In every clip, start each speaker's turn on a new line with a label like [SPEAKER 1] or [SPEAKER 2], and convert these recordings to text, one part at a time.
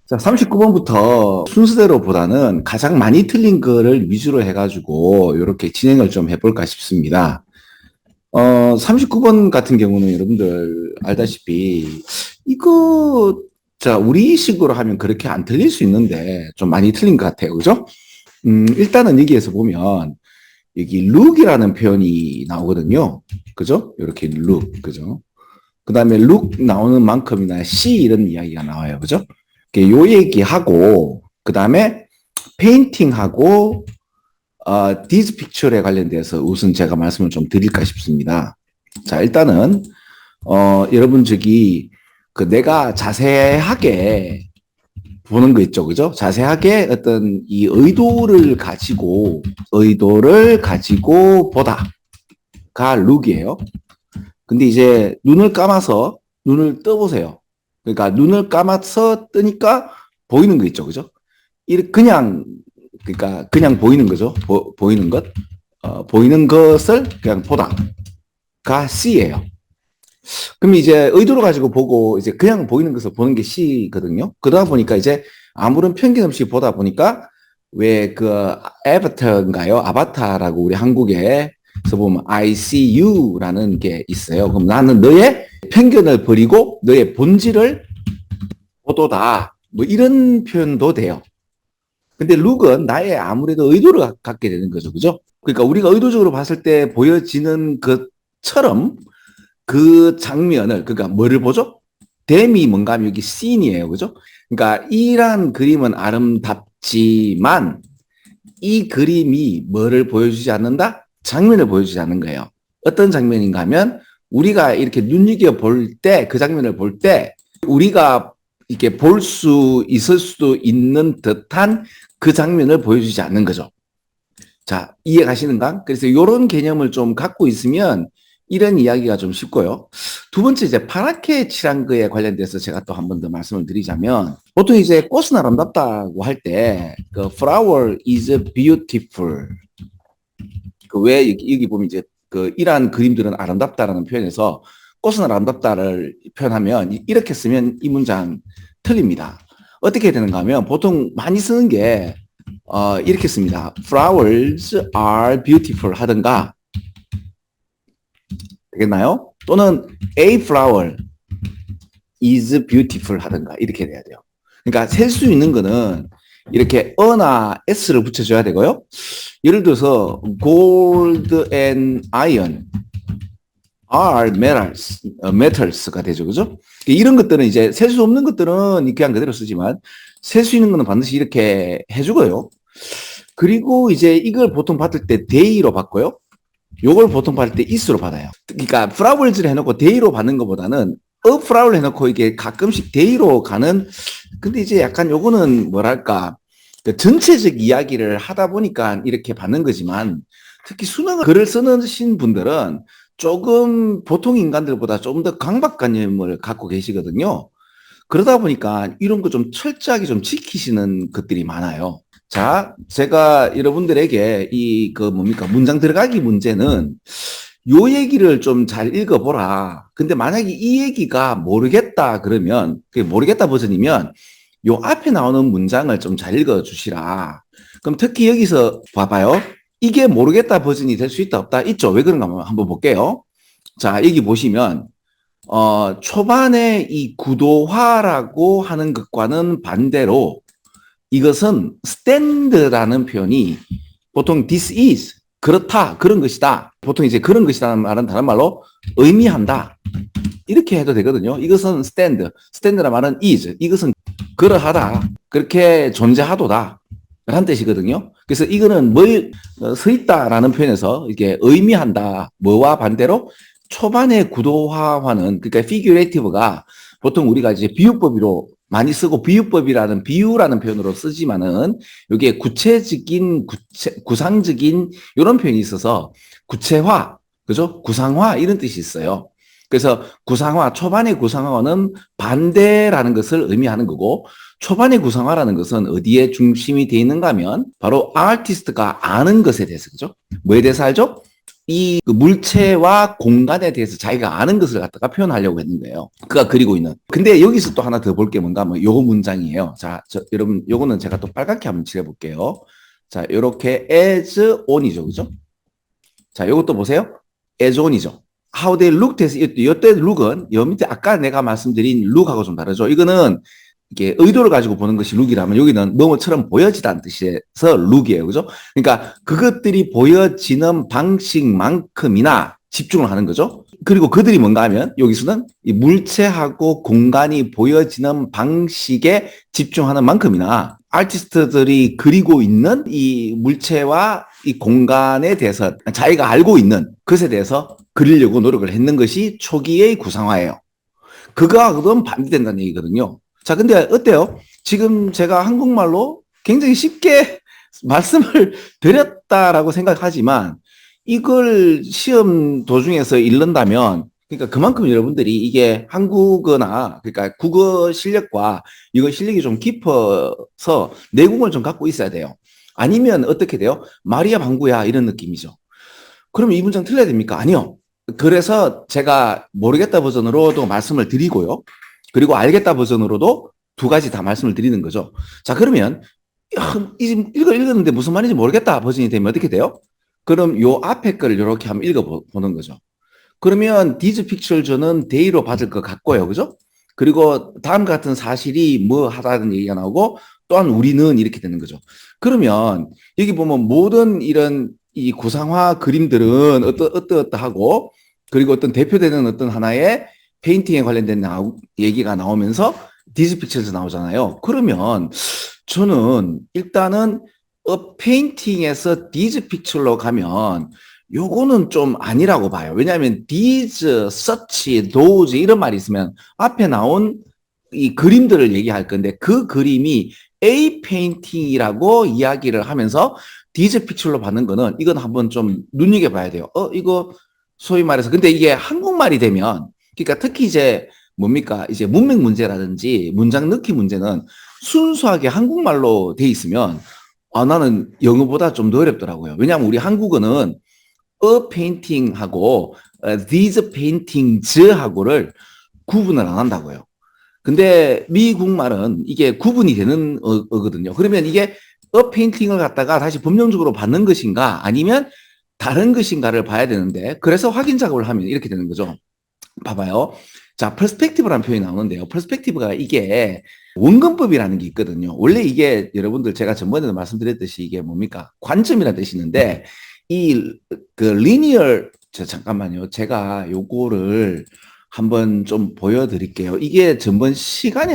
[SPEAKER 1] 자, 39번부터 순서대로 보다는 가장 많이 틀린 거를 위주로 해가지고 이렇게 진행을 좀 해볼까 싶습니다. 39번 같은 경우는 여러분들 알다시피 이거 자, 우리식으로 하면 그렇게 안 틀릴 수 있는데 좀 많이 틀린 것 같아요. 그죠? 일단은 여기에서 보면 여기 룩이라는 표현이 나오거든요. 그죠? 이렇게 룩, 그죠? 그 다음에 룩 나오는 만큼이나 시 이런 이야기가 나와요. 그죠? 요 얘기하고, 그 다음에 페인팅하고, 디스 픽처에 관련돼서 우선 제가 말씀을 좀 드릴까 싶습니다. 자, 일단은, 여러분 저기, 그 내가 자세하게 보는 거 있죠. 그죠? 자세하게 어떤 이 의도를 가지고 보다가 룩이에요. 근데 이제 눈을 떠보세요. 그러니까 눈을 감아서 뜨니까 보이는 거 있죠. 그죠? 그냥, 그러니까 그냥 보이는 거죠. 보이는 것. 보이는 것을 그냥 보다가 C예요. 그럼 이제 의도를 가지고 보고 이제 그냥 보이는 것을 보는 게 C거든요. 그러다 보니까 이제 아무런 편견 없이 보다 보니까 왜 그 아바타인가요? 아바타라고 우리 한국에서 보면 I see you라는 게 있어요. 그럼 나는 너의 편견을 버리고 너의 본질을 보도다. 뭐 이런 표현도 돼요. 근데 룩은 나의 아무래도 의도를 갖게 되는 거죠. 그죠? 그러니까 우리가 의도적으로 봤을 때 보여지는 것처럼 그 장면을, 그러니까 뭐를 보죠? 댐이 뭔가 하면 여기 씬이에요. 그죠? 그러니까 이란 그림은 아름답지만 이 그림이 뭐를 보여주지 않는다? 장면을 보여주지 않는 거예요. 어떤 장면인가 하면 우리가 이렇게 눈여겨 볼 때, 그 장면을 볼 때 우리가 이렇게 볼 수 있을 수도 있는 듯한 그 장면을 보여주지 않는 거죠. 자, 이해 가시는가? 그래서 이런 개념을 좀 갖고 있으면 이런 이야기가 좀 쉽고요. 두 번째, 이제 파랗게 칠한 거에 관련돼서 제가 또 한 번 더 말씀을 드리자면, 보통 이제 꽃은 아름답다고 할 때, 그 flower is beautiful. 그 왜 여기 보면 이제 그 이러한 그림들은 아름답다라는 표현에서 꽃은 아름답다를 표현하면 이렇게 쓰면 이 문장 틀립니다. 어떻게 되는가 하면 보통 많이 쓰는 게 이렇게 씁니다. Flowers are beautiful 하든가 되겠나요? 또는 A flower is beautiful 하든가 이렇게 돼야 돼요. 그러니까 셀 수 있는 거는 이렇게 어나 s를 붙여줘야 되고요. 예를 들어서 gold and iron are metals가 되죠. 그죠? 이런 것들은 이제 셀 수 없는 것들은 그냥 그대로 쓰지만 셀 수 있는 거는 반드시 이렇게 해주고요. 그리고 이제 이걸 보통 받을 때 day로 받고요. 요걸 보통 받을 때 is로 받아요. 그러니까 flowers를 해놓고 day로 받는 것보다는 a flower 해놓고 이게 가끔씩 day로 가는, 근데 이제 약간 요거는 뭐랄까 그 전체적 이야기를 하다 보니까 이렇게 받는 거지만 특히 수능을 글을 쓰는 분들은 조금 보통 인간들보다 조금 더 강박관념을 갖고 계시거든요. 그러다 보니까 이런 거 좀 철저하게 좀 지키시는 것들이 많아요. 자, 제가 여러분들에게 이 그 뭡니까 문장 들어가기 문제는 요 얘기를 좀 잘 읽어보라. 근데 만약에 이 얘기가 모르겠다 그러면 그게 모르겠다 버전이면 요 앞에 나오는 문장을 좀 잘 읽어주시라. 그럼 특히 여기서 봐봐요. 이게 모르겠다 버전이 될 수 있다 없다 있죠. 왜 그런가 한번 볼게요. 자, 여기 보시면 초반에 이 구도화라고 하는 것과는 반대로 이것은 stand라는 표현이 보통 this is 그렇다 그런 것이다. 보통 이제 그런 것이라는 말은 다른 말로 의미한다. 이렇게 해도 되거든요. 이것은 stand라는 말은 is, 이것은 그러하다, 그렇게 존재하도다 라는 뜻이거든요. 그래서 이거는 서 있다라는 표현에서 이게 의미한다. 뭐와 반대로 초반에 구도화하는, 그러니까 figurative가 보통 우리가 이제 비유법으로 많이 쓰고 비유법이라는 비유라는 표현으로 쓰지만은 여기에 구상적인 이런 표현이 있어서 구체화, 그죠? 구상화 이런 뜻이 있어요. 그래서 구상화, 초반의 구상화는 반대라는 것을 의미하는 거고, 초반의 구상화라는 것은 어디에 중심이 되어 있는가 하면 바로 아티스트가 아는 것에 대해서, 그죠? 뭐에 대해서 알죠? 그 물체와 공간에 대해서 자기가 아는 것을 갖다가 표현하려고 했는 거예요. 그가 그리고 있는. 근데 여기서 또 하나 더 볼 게 뭔가 하면 요 문장이에요. 자, 여러분, 요거는 제가 또 빨갛게 한번 칠해볼게요. 자, 요렇게 as on이죠. 그죠? 자, 요것도 보세요. as on이죠. How they looked as, 이때 look은, 여 밑에 아까 내가 말씀드린 look하고 좀 다르죠. 이거는 이게 의도를 가지고 보는 것이 룩이라면 여기는 너무처럼 보여지다는 뜻에서 룩이에요. 그죠? 그러니까 그것들이 보여지는 방식만큼이나 집중을 하는 거죠. 그리고 그들이 뭔가 하면 여기서는 이 물체하고 공간이 보여지는 방식에 집중하는 만큼이나 아티스트들이 그리고 있는 이 물체와 이 공간에 대해서 자기가 알고 있는 것에 대해서 그리려고 노력을 했는 것이 초기의 구상화예요. 그거하고는 반대된다는 얘기거든요. 자, 근데 어때요? 지금 제가 한국말로 굉장히 쉽게 말씀을 드렸다라고 생각하지만 이걸 시험 도중에서 읽는다면 그러니까 그만큼 여러분들이 이게 한국어나 그러니까 국어 실력과 이거 실력이 좀 깊어서 내공을 좀 갖고 있어야 돼요. 아니면 어떻게 돼요? 마리아 방구야 이런 느낌이죠. 그럼 이 문장 틀려야 됩니까? 아니요. 그래서 제가 모르겠다 버전으로도 말씀을 드리고요. 그리고 알겠다 버전으로도 두 가지 다 말씀을 드리는 거죠. 자, 그러면 읽었는데 무슨 말인지 모르겠다 버전이 되면 어떻게 돼요? 그럼 요 앞에 거를 이렇게 한번 읽어보는 거죠. 그러면 these pictures는 they로 받을 것 같고요. 그죠? 그리고 다음 같은 사실이 뭐 하다는 얘기가 나오고 또한 우리는 이렇게 되는 거죠. 그러면 여기 보면 모든 이런 이 구상화 그림들은 어떠하고 그리고 어떤 대표되는 어떤 하나의 페인팅에 관련된 얘기가 나오면서 these pictures 나오잖아요. 그러면 저는 일단은 페인팅에서 these picture로 가면 요거는 좀 아니라고 봐요. 왜냐하면 these, such, those 이런 말이 있으면 앞에 나온 이 그림들을 얘기할 건데 그 그림이 A 페인팅이라고 이야기를 하면서 these picture로 받는 거는 이건 한번 좀 눈여겨봐야 돼요. 이거 소위 말해서 근데 이게 한국말이 되면 그러니까 특히 이제 뭡니까 이제 문맥 문제라든지 문장 넣기 문제는 순수하게 한국말로 돼 있으면 나는 영어보다 좀 더 어렵더라고요. 왜냐하면 우리 한국어는 a painting하고 these paintings하고를 구분을 안 한다고요. 근데 미국 말은 이게 구분이 되는 어거든요. 그러면 이게 a painting을 갖다가 다시 법령적으로 받는 것인가 아니면 다른 것인가를 봐야 되는데 그래서 확인 작업을 하면 이렇게 되는 거죠. 봐봐요. 자, perspective라는 표현이 나오는데요. perspective가 이게 원근법이라는 게 있거든요. 원래 이게 여러분들 제가 전번에도 말씀드렸듯이 이게 뭡니까? 관점이라는 뜻이 있는데 이 그 linear 잠깐만요. 제가 요거를 한번 좀 보여드릴게요. 이게 전번 시간에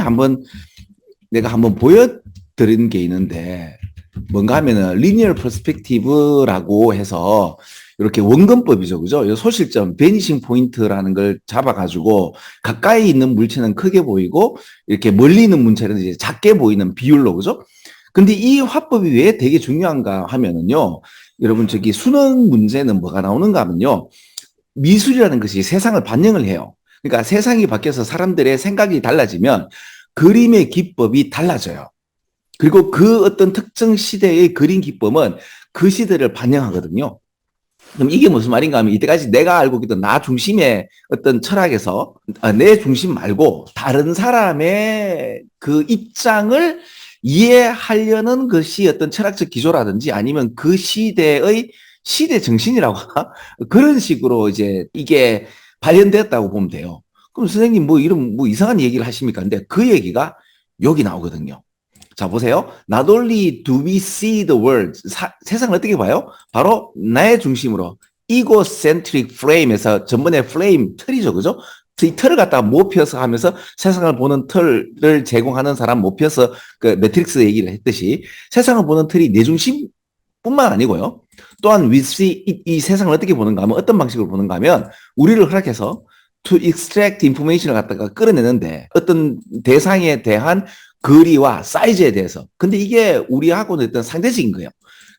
[SPEAKER 1] 내가 한번 보여드린 게 있는데 뭔가 하면은 linear perspective라고 해서 이렇게 원근법이죠. 그죠? 이 소실점, 베니싱 포인트라는 걸 잡아가지고 가까이 있는 물체는 크게 보이고 이렇게 멀리 있는 물체는 이제 작게 보이는 비율로, 그죠? 근데 이 화법이 왜 되게 중요한가 하면은요. 여러분 저기 수능 문제는 뭐가 나오는가 하면요. 미술이라는 것이 세상을 반영을 해요. 그러니까 세상이 바뀌어서 사람들의 생각이 달라지면 그림의 기법이 달라져요. 그리고 그 어떤 특정 시대의 그림 기법은 그 시대를 반영하거든요. 그럼 이게 무슨 말인가 하면 이때까지 내가 알고 있던 나 중심의 어떤 철학에서 내 중심 말고 다른 사람의 그 입장을 이해하려는 것이 어떤 철학적 기조라든지 아니면 그 시대의 시대 정신이라고 하나? 그런 식으로 이제 이게 발현되었다고 보면 돼요. 그럼 선생님 뭐 이런 뭐 이상한 얘기를 하십니까? 근데 그 얘기가 여기 나오거든요. 자, 보세요. Not only do we see the world, 세상을 어떻게 봐요? 바로 나의 중심으로 egocentric frame에서 전번에 frame 틀이죠, 그죠? 이 틀을 갖다가 모피어서 하면서 세상을 보는 틀을 제공하는 사람 모피어서 그 매트릭스 얘기를 했듯이 세상을 보는 틀이 내 중심뿐만 아니고요. 또한 we see 이 세상을 어떻게 보는가 하면 어떤 방식으로 보는가 하면 우리를 허락해서 to extract information을 갖다가 끌어내는데 어떤 대상에 대한 거리와 사이즈에 대해서. 근데 이게 우리하고는 어떤 상대적인 거예요.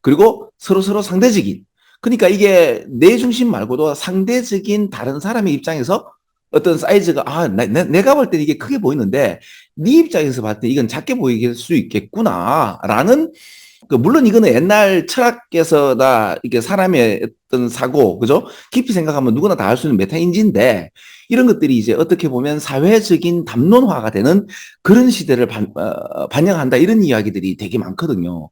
[SPEAKER 1] 그리고 서로 상대적인. 그러니까 이게 내 중심 말고도 상대적인 다른 사람의 입장에서 어떤 사이즈가 내가 볼 때는 이게 크게 보이는데 네 입장에서 봤을 때 이건 작게 보일 수 있겠구나라는 물론 이거는 옛날 철학에서나 이게 사람의 어떤 사고, 그죠? 깊이 생각하면 누구나 다 할 수 있는 메타인지인데 이런 것들이 이제 어떻게 보면 사회적인 담론화가 되는 그런 시대를 반영한다 이런 이야기들이 되게 많거든요.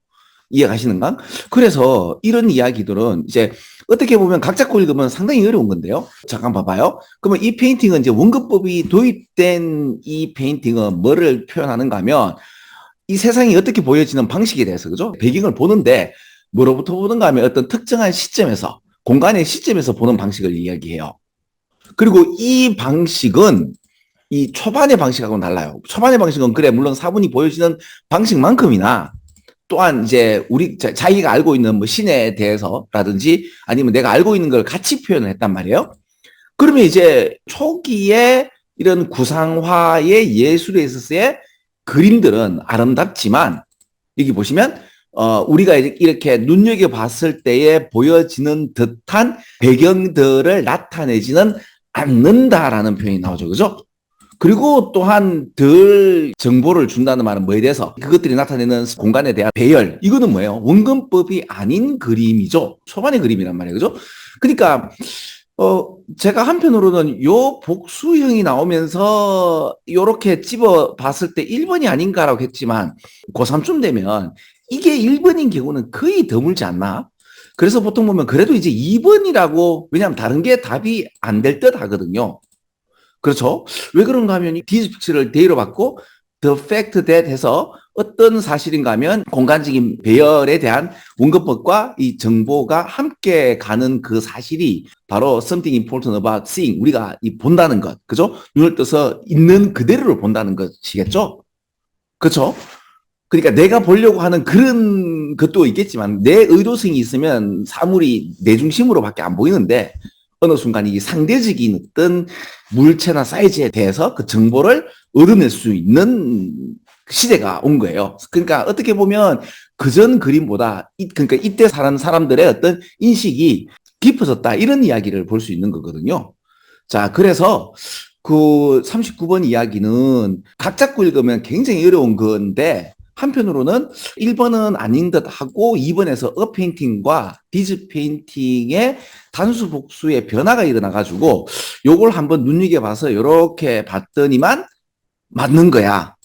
[SPEAKER 1] 이해가시는가? 그래서 이런 이야기들은 이제 어떻게 보면 각 잡고 읽으면 상당히 어려운 건데요. 잠깐 봐봐요. 그러면 이 페인팅은 이제 원근법이 도입된 이 페인팅은 뭐를 표현하는가 하면 이 세상이 어떻게 보여지는 방식에 대해서, 그죠? 배경을 보는데 뭐로부터 보는가 하면 어떤 특정한 시점에서, 공간의 시점에서 보는 방식을 이야기해요. 그리고 이 방식은 이 초반의 방식하고는 달라요. 초반의 방식은 그래, 물론 사분이 보여지는 방식만큼이나 또한 이제 우리 자기가 알고 있는 뭐 신에 대해서라든지 아니면 내가 알고 있는 걸 같이 표현을 했단 말이에요. 그러면 이제 초기에 이런 구상화의 예술에 있어서의 그림들은 아름답지만 여기 보시면 우리가 이렇게 눈여겨봤을 때에 보여지는 듯한 배경들을 나타내지는 않는다라는 표현이 나오죠. 그죠? 그리고 또한 덜 정보를 준다는 말은 뭐에 대해서 그것들이 나타내는 공간에 대한 배열 이거는 뭐예요? 원근법이 아닌 그림이죠. 초반의 그림이란 말이에요. 그죠? 그러니까 제가 한편으로는 요 복수형이 나오면서 요렇게 집어 봤을 때 1번이 아닌가라고 했지만 고3쯤 되면 이게 1번인 경우는 거의 드물지 않나? 그래서 보통 보면 그래도 이제 2번이라고 왜냐하면 다른 게 답이 안 될 듯 하거든요. 그렇죠? 왜 그런가 하면 이 디스픽스를 대의로 받고 the fact that 해서 어떤 사실인가 하면 공간적인 배열에 대한 원근법과 이 정보가 함께 가는 그 사실이 바로 something important about seeing 우리가 이 본다는 것, 그죠? 눈을 떠서 있는 그대로를 본다는 것이겠죠? 그렇죠? 그러니까 내가 보려고 하는 그런 것도 있겠지만 내 의도성이 있으면 사물이 내 중심으로밖에 안 보이는데 어느 순간 이 상대적인 어떤 물체나 사이즈에 대해서 그 정보를 얻어낼 수 있는 시대가 온 거예요. 그러니까 어떻게 보면 그전 그림보다 그러니까 이때 사는 사람들의 어떤 인식이 깊어졌다 이런 이야기를 볼 수 있는 거거든요. 자, 그래서 그 39번 이야기는 각 잡고 읽으면 굉장히 어려운 건데 한편으로는 1번은 아닌 듯 하고 2번에서 어페인팅과 디즈 페인팅의 단수 복수의 변화가 일어나 가지고 요걸 한번 눈여겨봐서 이렇게 봤더니만 맞는 거야.